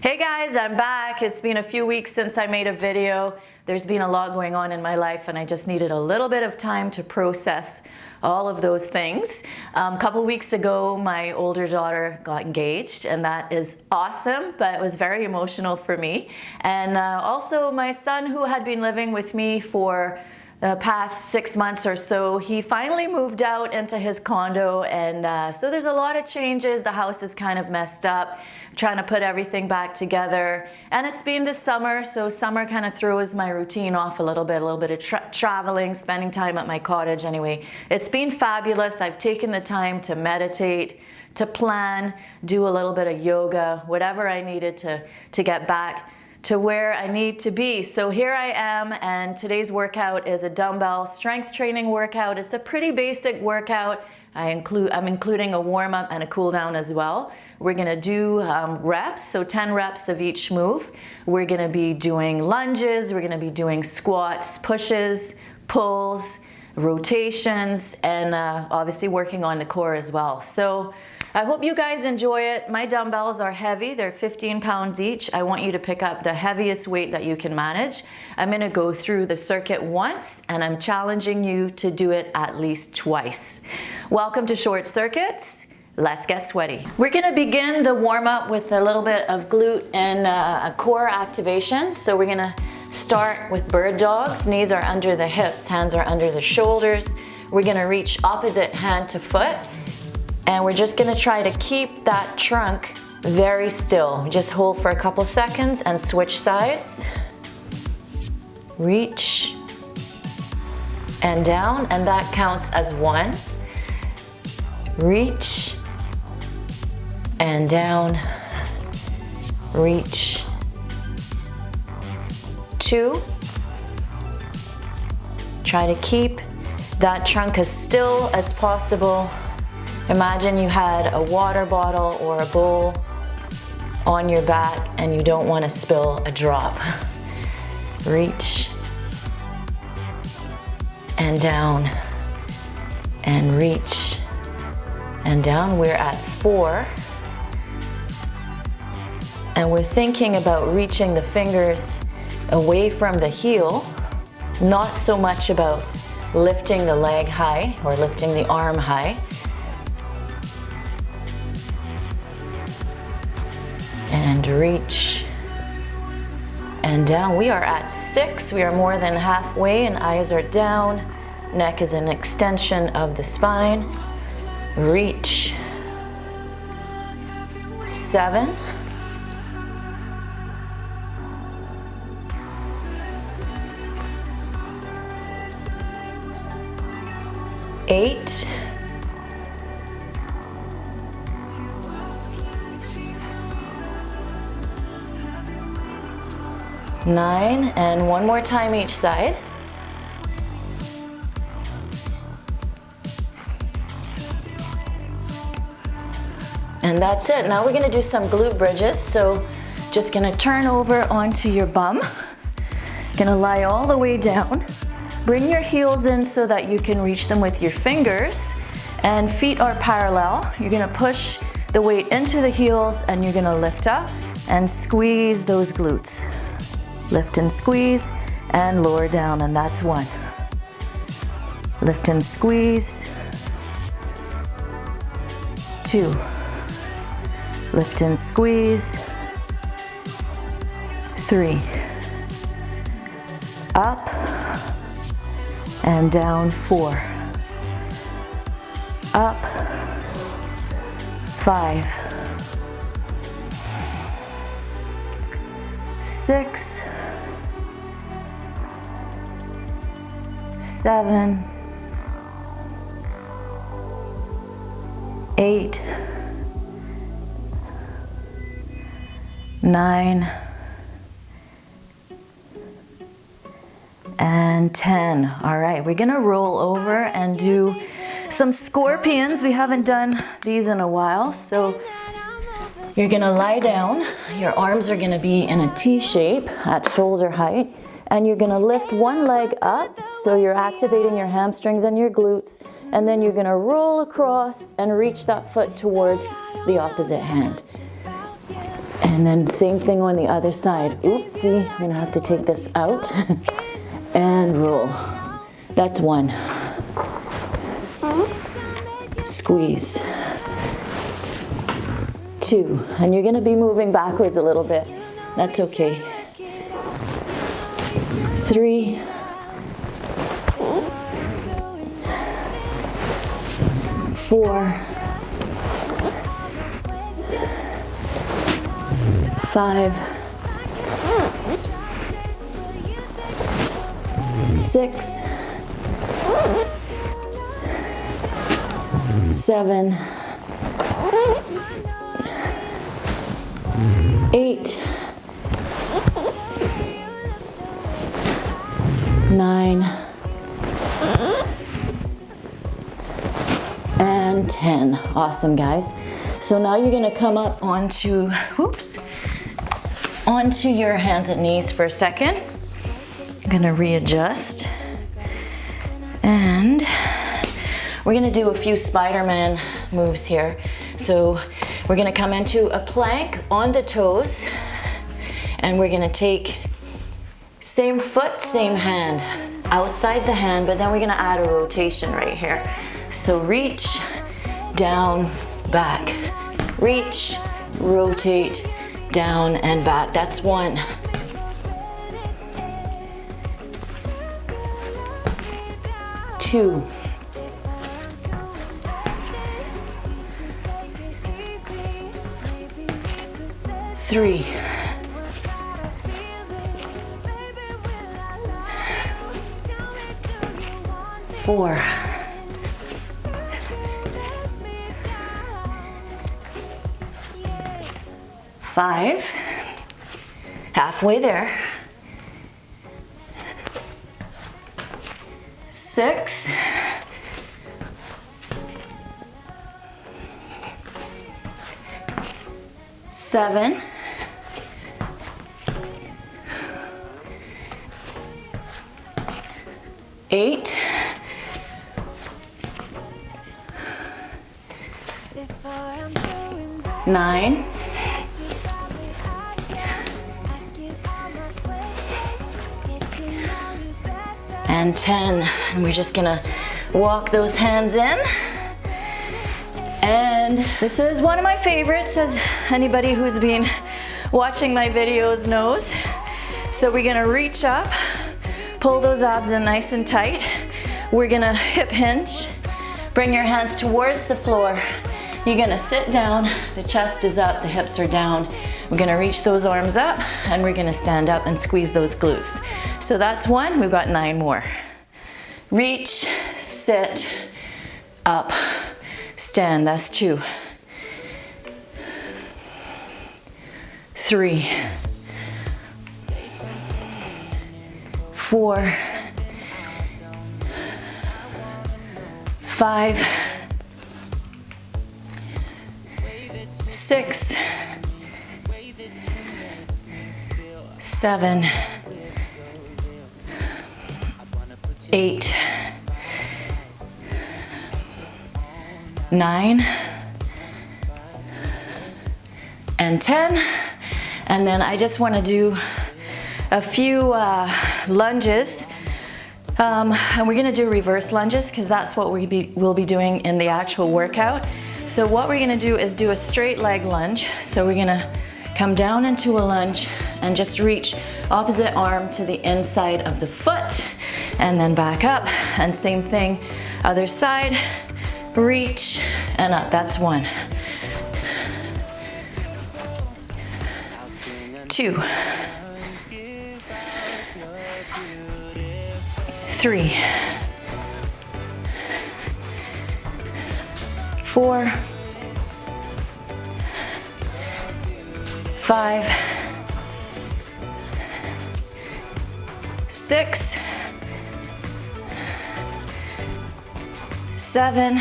Hey guys, I'm back. It's been a few weeks since I made a video. There's been a lot going on in my life and I just needed a little bit of time to process all of those things. A couple weeks ago, my older daughter got engaged and that is awesome, but it was very emotional for me. And also my son, who had been living with me for the past 6 months or so, he finally moved out into his condo, and so there's a lot of changes. The house is kind of messed up, trying to put everything back together, and it's been this summer, so summer kind of throws my routine off a little bit of traveling, spending time at my cottage. Anyway, it's been fabulous. I've taken the time to meditate, to plan, do a little bit of yoga, whatever I needed to get back to where I need to be. So here I am, and today's workout is a dumbbell strength training workout. It's a pretty basic workout. I'm including a warm up and a cool down as well. We're gonna do reps, so 10 reps of each move. We're gonna be doing lunges, we're gonna be doing squats, pushes, pulls, rotations, and obviously working on the core as well. So I hope you guys enjoy it. My dumbbells are heavy, they're 15 pounds each. I want you to pick up the heaviest weight that you can manage. I'm gonna go through the circuit once, and I'm challenging you to do it at least twice. Welcome to Short Circuits. Let's get sweaty. We're gonna begin the warm up with a little bit of glute and a core activation. So we're gonna start with bird dogs. Knees are under the hips, hands are under the shoulders. We're gonna reach opposite hand to foot. And we're just gonna try to keep that trunk very still. Just hold for a couple seconds and switch sides. Reach and down, and that counts as 1. Reach and down. Reach. 2. Try to keep that trunk as still as possible. Imagine you had a water bottle or a bowl on your back and you don't want to spill a drop. Reach and down and reach and down. We're at 4. And we're thinking about reaching the fingers away from the heel, not so much about lifting the leg high or lifting the arm high. And reach and down. We are at 6. We are more than halfway, and eyes are down. Neck is an extension of the spine. Reach. 7. 8. 9, and one more time each side. And that's it. Now we're gonna do some glute bridges. So just gonna turn over onto your bum. Gonna lie all the way down. Bring your heels in so that you can reach them with your fingers, and feet are parallel. You're gonna push the weight into the heels and you're gonna lift up and squeeze those glutes. Lift and squeeze and lower down, and that's 1. Lift and squeeze. 2. Lift and squeeze. 3. Up and down. 4. Up. 5. 6. 7. 8. 9. And 10. All right, we're gonna roll over and do some scorpions. We haven't done these in a while, so you're gonna lie down. Your arms are gonna be in a T shape at shoulder height, and you're gonna lift one leg up, so you're activating your hamstrings and your glutes, and then you're gonna roll across and reach that foot towards the opposite hand. And then same thing on the other side. Oopsie, I'm gonna have to take this out and roll. That's one. Squeeze. Two, and you're gonna be moving backwards a little bit. That's okay. Three. Four. Five. Six. Seven. 8, 9, and 10. Awesome, guys. So now you're gonna come up onto your hands and knees for a second. I'm gonna readjust. And we're gonna do a few Spider-Man moves here. So we're gonna come into a plank on the toes, and we're gonna take same foot, same hand, outside the hand, but then we're gonna add a rotation right here. So reach, down, back. Reach, rotate, down and back. That's one. Two. 3, 4, 5, halfway there, 6, 7, 8, 9, 10. And we're just gonna walk those hands in. And this is one of my favorites, as anybody who's been watching my videos knows. So we're gonna reach up, pull those abs in nice and tight. We're gonna hip hinge, bring your hands towards the floor. You're gonna sit down, the chest is up, the hips are down. We're gonna reach those arms up, and we're gonna stand up and squeeze those glutes. So that's one, we've got 9 more. Reach, sit, up, stand, that's 2. 3, 4, 5, 6, 7, 8, 9, and 10. And then I just want to do a few lunges. And we're going to do reverse lunges because that's what we'll be doing in the actual workout. So what we're going to do is do a straight leg lunge. So we're going to come down into a lunge and just reach opposite arm to the inside of the foot and then back up. And same thing, other side, reach and up. That's 1. 2, 3, 4, 5, 6, 7,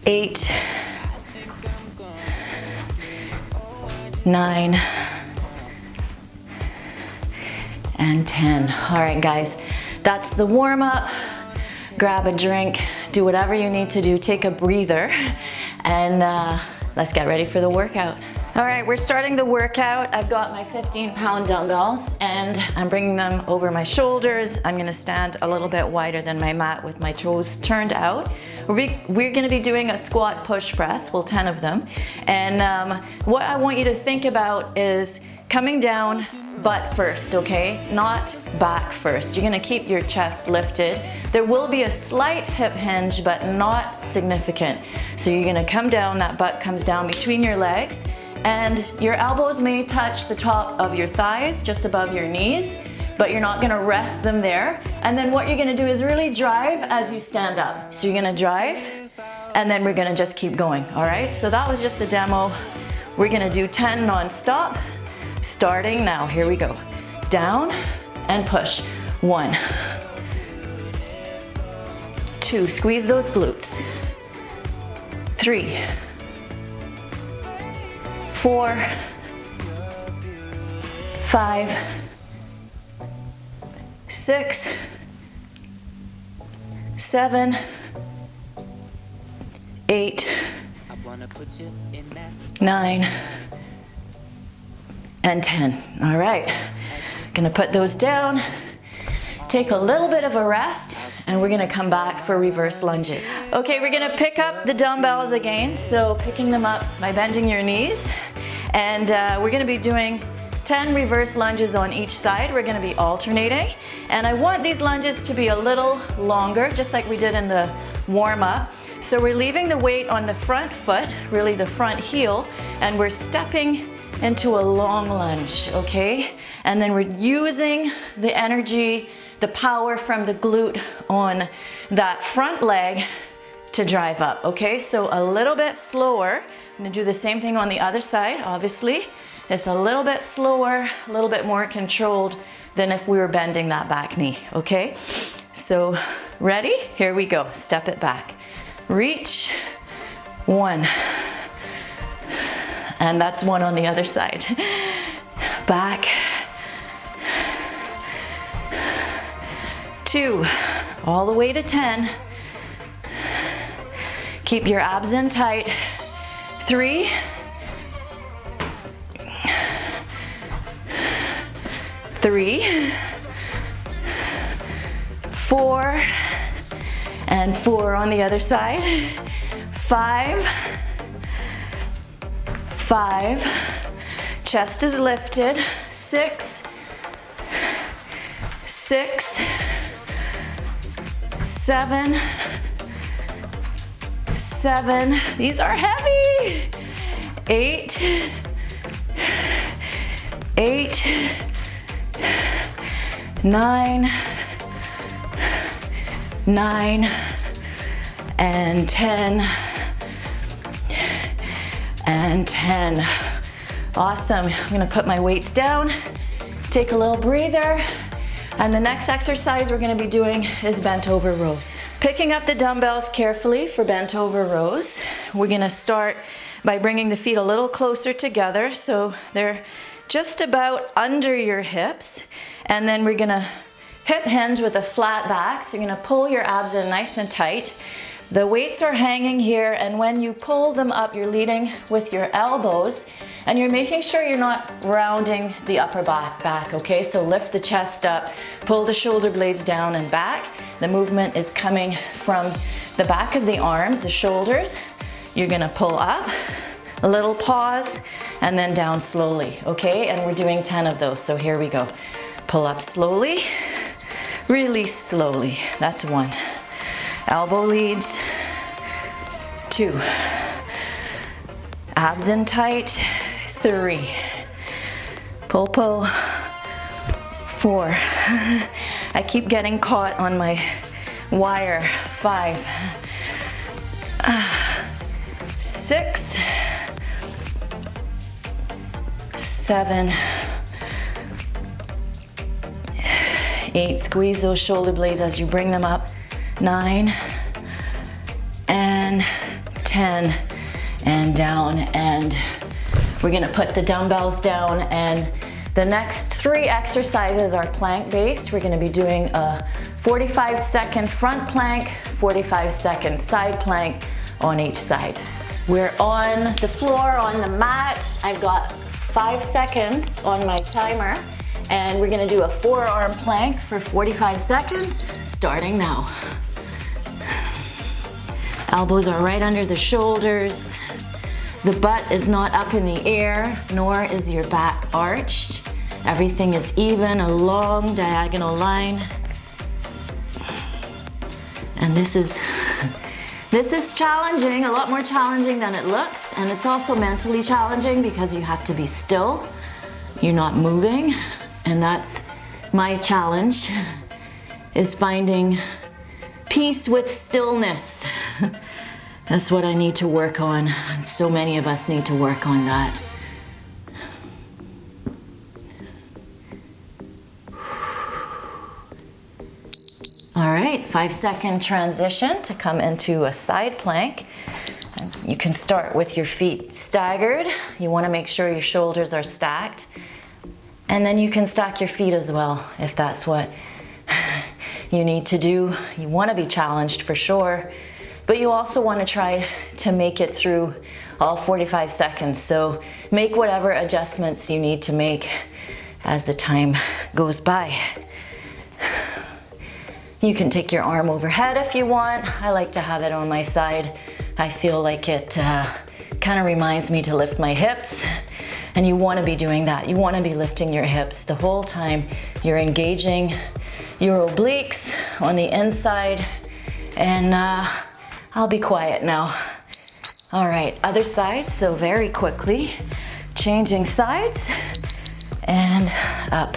8, 9, and 10. All right, guys. That's the warm up. Grab a drink, do whatever you need to do, take a breather, and let's get ready for the workout. All right, we're starting the workout. I've got my 15-pound dumbbells and I'm bringing them over my shoulders. I'm gonna stand a little bit wider than my mat with my toes turned out. We're gonna be doing a squat push press, well, 10 of them. And what I want you to think about is coming down butt first, okay? Not back first. You're gonna keep your chest lifted. There will be a slight hip hinge, but not significant. So you're gonna come down, that butt comes down between your legs, and your elbows may touch the top of your thighs, just above your knees, but you're not gonna rest them there. And then what you're gonna do is really drive as you stand up. So you're gonna drive, and then we're gonna just keep going, all right? So that was just a demo. We're gonna do 10 non-stop, starting now. Here we go. Down and push. 1, 2, squeeze those glutes. 3, 4, 5, 6, 7, 8, 9, and 10. All right, gonna put those down, take a little bit of a rest, and we're gonna come back for reverse lunges. Okay, we're gonna pick up the dumbbells again, so picking them up by bending your knees, and we're gonna be doing 10 reverse lunges on each side. We're gonna be alternating, and I want these lunges to be a little longer, just like we did in the warm-up. So we're leaving the weight on the front foot, really the front heel, and we're stepping into a long lunge, okay? And then we're using the energy, the power from the glute on that front leg to drive up, okay? So a little bit slower. I'm gonna do the same thing on the other side, obviously. It's a little bit slower, a little bit more controlled than if we were bending that back knee, okay? So ready? Here we go, step it back. Reach, 1. And that's 1 on the other side. Back. 2, all the way to 10. Keep your abs in tight. 3, 3, 4, and 4 on the other side. 5, 5, chest is lifted. 6, 6, 7, 7, these are heavy. 8, 8, 9, 9, and 10, and 10. Awesome. I'm gonna put my weights down, take a little breather, and the next exercise we're gonna be doing is bent over rows. Picking up the dumbbells carefully for bent over rows. We're gonna start by bringing the feet a little closer together so they're just about under your hips, and then we're gonna hip hinge with a flat back. So you're gonna pull your abs in nice and tight. The weights are hanging here, and when you pull them up, you're leading with your elbows, and you're making sure you're not rounding the upper back, okay? So lift the chest up, pull the shoulder blades down and back. The movement is coming from the back of the arms, the shoulders. You're gonna pull up, a little pause, and then down slowly, okay? And we're doing 10 of those, so here we go. Pull up slowly, release slowly. That's 1. Elbow leads. 2. Abs in tight. 3. Pull, pull. 4. I keep getting caught on my wire. 5. 6. 7. 8. Squeeze those shoulder blades as you bring them up. 9 and 10 and down, and we're gonna put the dumbbells down, and the next 3 exercises are plank based. We're gonna be doing a 45-second front plank, 45-second side plank on each side. We're on the floor, on the mat. I've got 5 seconds on my timer, and we're gonna do a forearm plank for 45 seconds, starting now. Elbows are right under the shoulders. The butt is not up in the air, nor is your back arched. Everything is even, a long diagonal line. And this is challenging, a lot more challenging than it looks, and it's also mentally challenging because you have to be still. You're not moving, and that's my challenge, is finding peace with stillness. That's what I need to work on, and so many of us need to work on that. All right, 5-second transition to come into a side plank. And you can start with your feet staggered. You want to make sure your shoulders are stacked. And then you can stack your feet as well if that's what you need to do. You want to be challenged for sure, but you also want to try to make it through all 45 seconds. So make whatever adjustments you need to make as the time goes by. You can take your arm overhead if you want. I like to have it on my side. I feel like it kind of reminds me to lift my hips, and you want to be doing that. You want to be lifting your hips the whole time. You're engaging your obliques on the inside, and I'll be quiet now. All right, other side, so very quickly, changing sides, and up.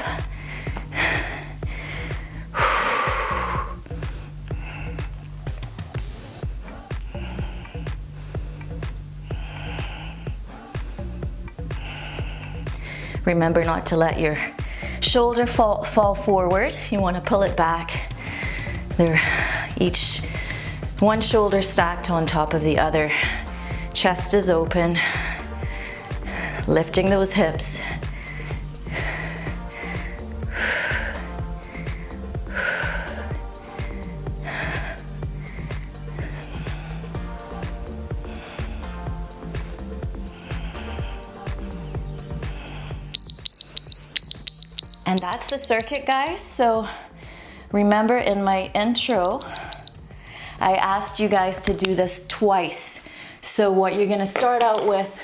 Remember not to let your shoulder fall forward. You want to pull it back. They're each one shoulder stacked on top of the other. Chest is open. Lifting those hips. And that's the circuit, guys. So remember in my intro, I asked you guys to do this twice. So what you're gonna start out with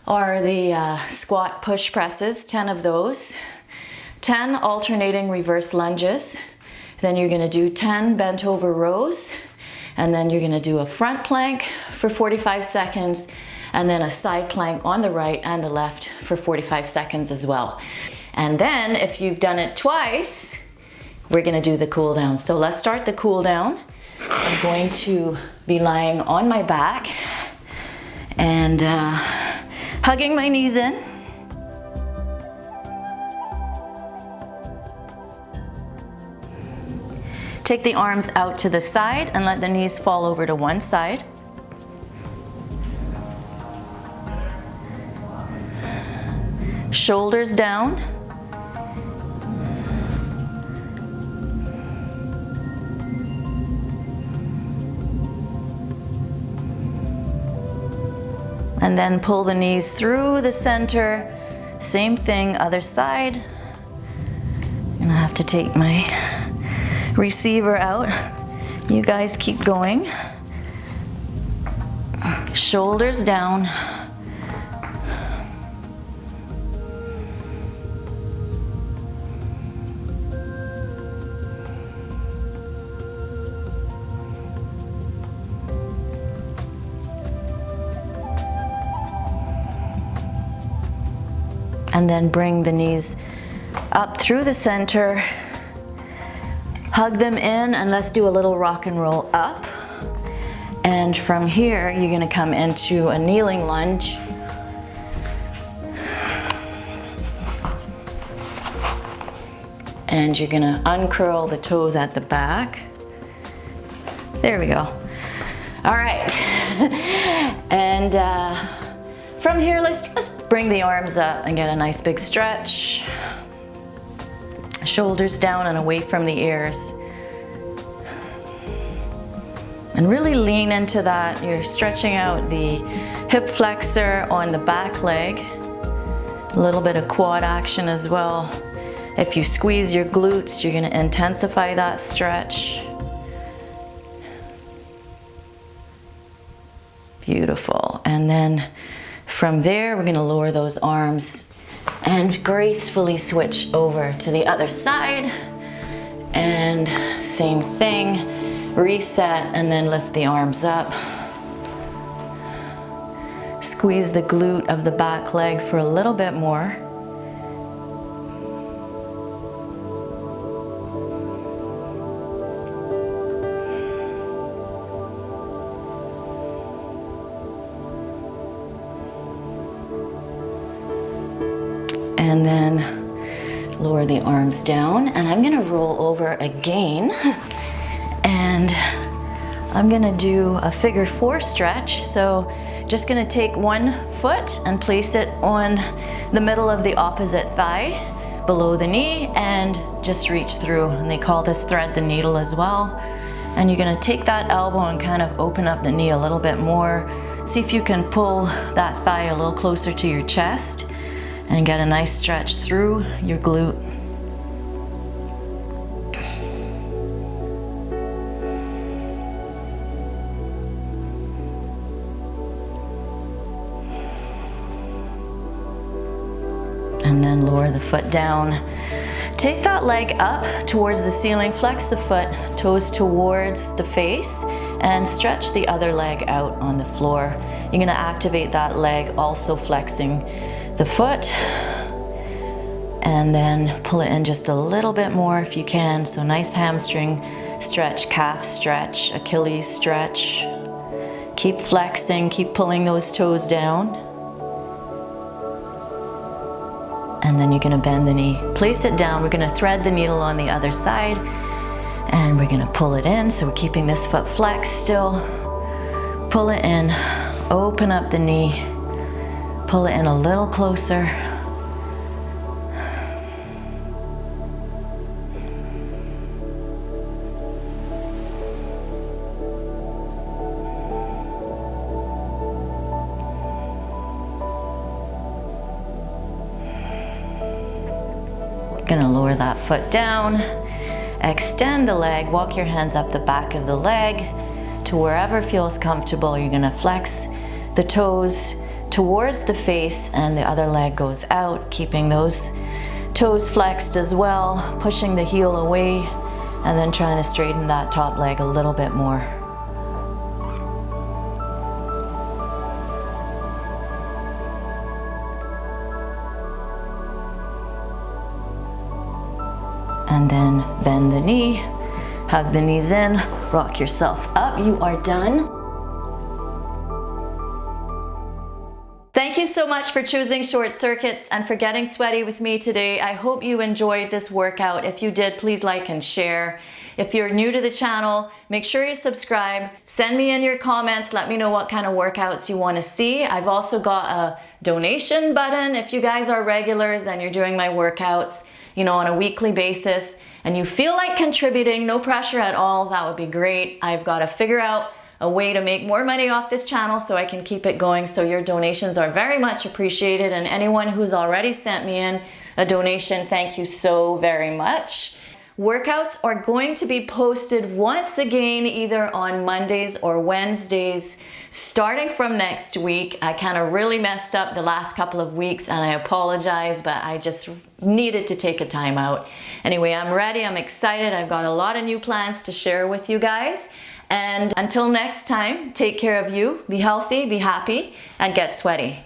are the squat push presses, 10 of those, 10 alternating reverse lunges. Then you're gonna do 10 bent over rows, and then you're gonna do a front plank for 45 seconds, and then a side plank on the right and the left for 45 seconds as well. And then if you've done it twice, we're gonna do the cool down. So let's start the cool down. I'm going to be lying on my back and hugging my knees in. Take the arms out to the side and let the knees fall over to one side. Shoulders down. And then pull the knees through the center. Same thing, other side. I'm gonna have to take my receiver out. You guys keep going. Shoulders down. And then bring the knees up through the center. Hug them in, and let's do a little rock and roll up. And from here, you're gonna come into a kneeling lunge. And you're gonna uncurl the toes at the back. There we go. All right. And from here, let's bring the arms up and get a nice big stretch. Shoulders down and away from the ears. And really lean into that. You're stretching out the hip flexor on the back leg. A little bit of quad action as well. If you squeeze your glutes, you're gonna intensify that stretch. Beautiful. And then from there, we're gonna lower those arms and gracefully switch over to the other side. And same thing, reset and then lift the arms up. Squeeze the glute of the back leg for a little bit more. And then lower the arms down, and I'm gonna roll over again, and I'm gonna do a figure 4 stretch. So just gonna take one foot and place it on the middle of the opposite thigh, below the knee, and just reach through. And they call this thread the needle as well. And you're gonna take that elbow and kind of open up the knee a little bit more. See if you can pull that thigh a little closer to your chest and get a nice stretch through your glute. And then lower the foot down. Take that leg up towards the ceiling, flex the foot, toes towards the face, and stretch the other leg out on the floor. You're gonna activate that leg, also flexing the foot, and then pull it in just a little bit more if you can. So nice hamstring stretch, calf stretch, Achilles stretch. Keep flexing, keep pulling those toes down. And then you're gonna bend the knee. Place it down, we're gonna thread the needle on the other side, and we're gonna pull it in. So we're keeping this foot flexed still. Pull it in, open up the knee, pull it in a little closer. Gonna lower that foot down, extend the leg, walk your hands up the back of the leg to wherever feels comfortable. You're gonna flex the toes towards the face and the other leg goes out, keeping those toes flexed as well, pushing the heel away, and then trying to straighten that top leg a little bit more. And then bend the knee, hug the knees in, rock yourself up. You are done. Thank you so much for choosing Short Circuits and for getting sweaty with me today. I hope you enjoyed this workout. If you did, please like and share. If you're new to the channel, make sure you subscribe. Send me in your comments. Let me know what kind of workouts you want to see. I've also got a donation button. If you guys are regulars and you're doing my workouts, you know, on a weekly basis, and you feel like contributing, no pressure at all, that would be great. I've got to figure out a way to make more money off this channel so I can keep it going. So your donations are very much appreciated. And anyone who's already sent me in a donation, thank you so very much. Workouts are going to be posted once again, either on Mondays or Wednesdays, starting from next week. I kind of really messed up the last couple of weeks and I apologize, but I just needed to take a time out. Anyway, I'm ready, I'm excited. I've got a lot of new plans to share with you guys. And until next time, take care of you, be healthy, be happy, and get sweaty.